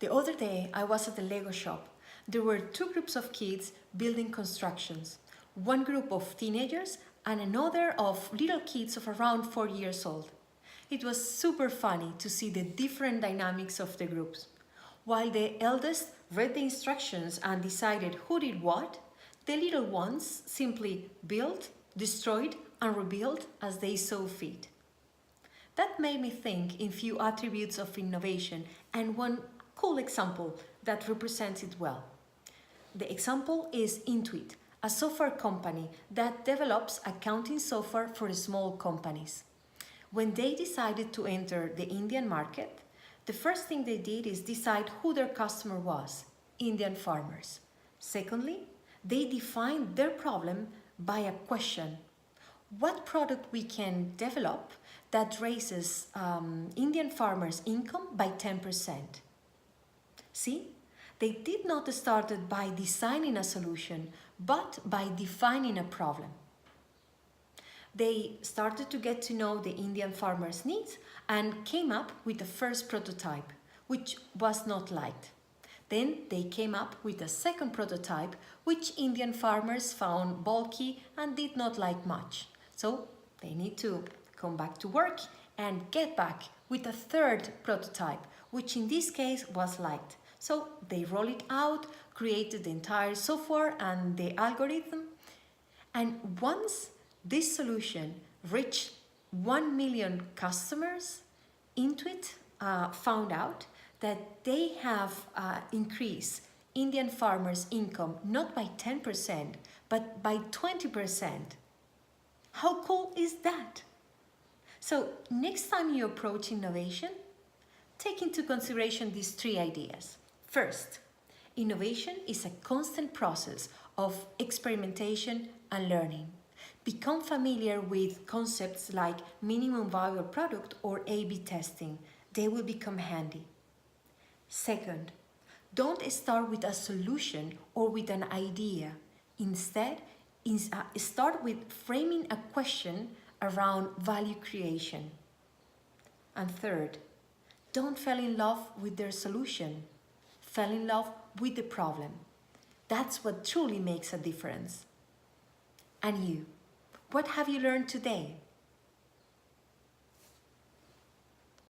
The other day I was at the Lego shop. There were two groups of kids building constructions. One group of teenagers and another of little kids of around 4 years old. It was super funny to see the different dynamics of the groups. While the eldest read the instructions and decided who did what, the little ones simply built, destroyed and rebuilt as they saw fit. That made me think in few attributes of innovation and one cool example that represents it well. The example is Intuit, a software company that develops accounting software for small companies. When they decided to enter the Indian market, the first thing they did is decide who their customer was, Indian farmers. Secondly, they defined their problem by a question. What product we can develop that raises Indian farmers' income by 10%? See, they did not start by designing a solution, but by defining a problem. They started to get to know the Indian farmers' needs and came up with the first prototype, which was not liked. Then they came up with a second prototype, which Indian farmers found bulky and did not like much. So they need to come back to work and get back with a third prototype, which in this case was liked. So they roll it out, created the entire software and the algorithm. And once this solution reached 1 million customers, Intuit found out that they have increased Indian farmers' income not by 10%, but by 20%. How cool is that? So next time you approach innovation, take into consideration these three ideas. First, innovation is a constant process of experimentation and learning. Become familiar with concepts like minimum viable product or A/B testing. They will become handy. Second, don't start with a solution or with an idea. Instead, start with framing a question around value creation. And third, don't fall in love with their solution. Fall in love with the problem. That's what truly makes a difference. And you, what have you learned today?